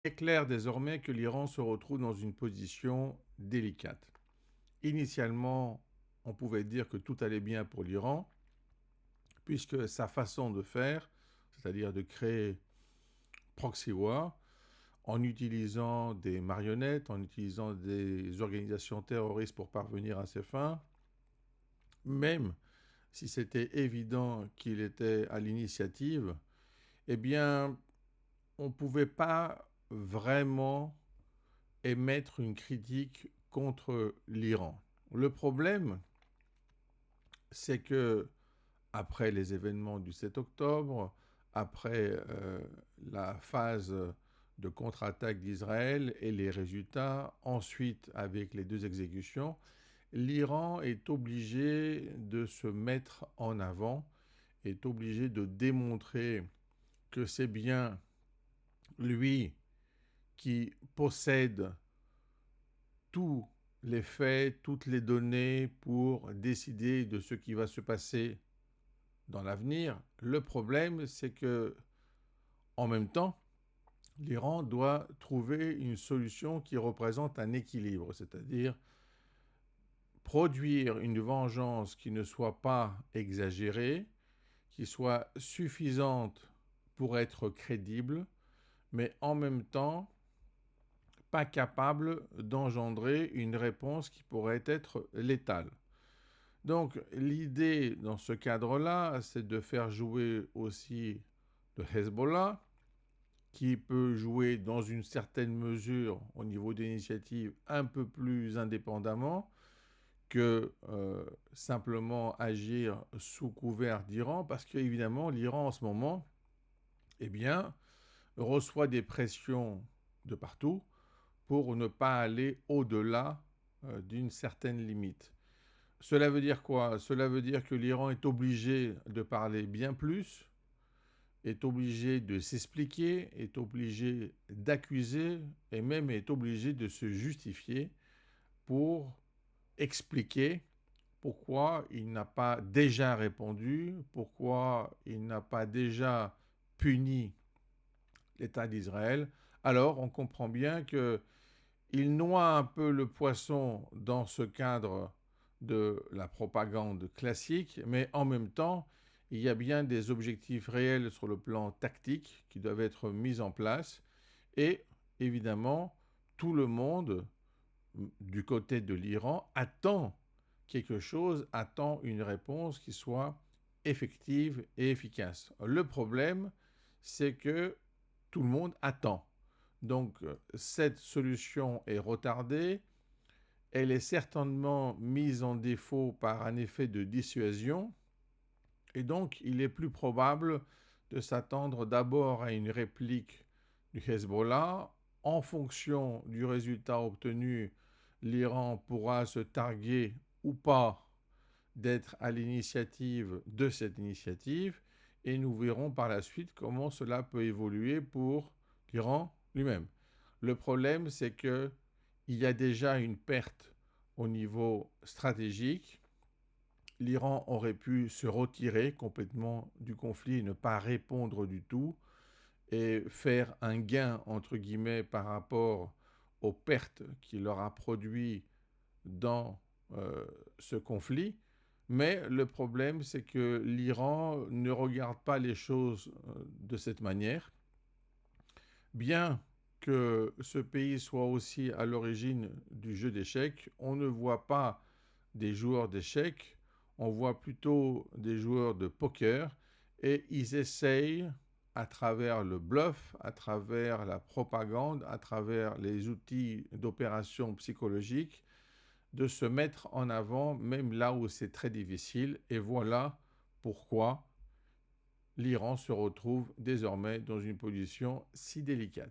est clair désormais que l'Iran se retrouve dans une position délicate. Initialement, on pouvait dire que tout allait bien pour l'Iran, puisque sa façon de faire, c'est-à-dire de créer proxy war, en utilisant des marionnettes, en utilisant des organisations terroristes pour parvenir à ses fins, même si c'était évident qu'il était à l'initiative, eh bien, on ne pouvait pas vraiment émettre une critique contre l'Iran. Le problème, c'est que après les événements du 7 octobre, après la phase de contre-attaque d'Israël et les résultats, ensuite avec les deux exécutions, l'Iran est obligé de se mettre en avant, est obligé de démontrer que c'est bien lui qui possède tous les faits, toutes les données pour décider de ce qui va se passer dans l'avenir. Le problème, c'est que, en même temps, l'Iran doit trouver une solution qui représente un équilibre, c'est-à-dire produire une vengeance qui ne soit pas exagérée, qui soit suffisante pour être crédible, mais en même temps pas capable d'engendrer une réponse qui pourrait être létale. Donc l'idée dans ce cadre-là, c'est de faire jouer aussi le Hezbollah, qui peut jouer dans une certaine mesure au niveau des initiatives un peu plus indépendamment que simplement agir sous couvert d'Iran, parce qu'évidemment l'Iran en ce moment, eh bien, reçoit des pressions de partout pour ne pas aller au-delà d'une certaine limite. Cela veut dire quoi? Cela veut dire que l'Iran est obligé de parler bien plus, est obligé de s'expliquer, est obligé d'accuser et même est obligé de se justifier pour expliquer pourquoi il n'a pas déjà répondu, pourquoi il n'a pas déjà puni l'État d'Israël. Alors on comprend bien que il noie un peu le poisson dans ce cadre de la propagande classique, mais en même temps, il y a bien des objectifs réels sur le plan tactique qui doivent être mis en place. Et évidemment, tout le monde, du côté de l'Iran, attend quelque chose, attend une réponse qui soit effective et efficace. Le problème, c'est que tout le monde attend. Donc cette solution est retardée, elle est certainement mise en défaut par un effet de dissuasion, et donc il est plus probable de s'attendre d'abord à une réplique du Hezbollah. En fonction du résultat obtenu, l'Iran pourra se targuer ou pas d'être à l'initiative de cette initiative, et nous verrons par la suite comment cela peut évoluer pour l'Iran lui-même. Le problème, c'est qu'il y a déjà une perte au niveau stratégique. L'Iran aurait pu se retirer complètement du conflit et ne pas répondre du tout et faire un gain, entre guillemets, par rapport aux pertes qu'il aura produit dans ce conflit. Mais le problème, c'est que l'Iran ne regarde pas les choses de cette manière. Bien que ce pays soit aussi à l'origine du jeu d'échecs, on ne voit pas des joueurs d'échecs, on voit plutôt des joueurs de poker, et ils essayent, à travers le bluff, à travers la propagande, à travers les outils d'opération psychologique, de se mettre en avant même là où c'est très difficile. Et voilà pourquoi l'Iran se retrouve désormais dans une position si délicate.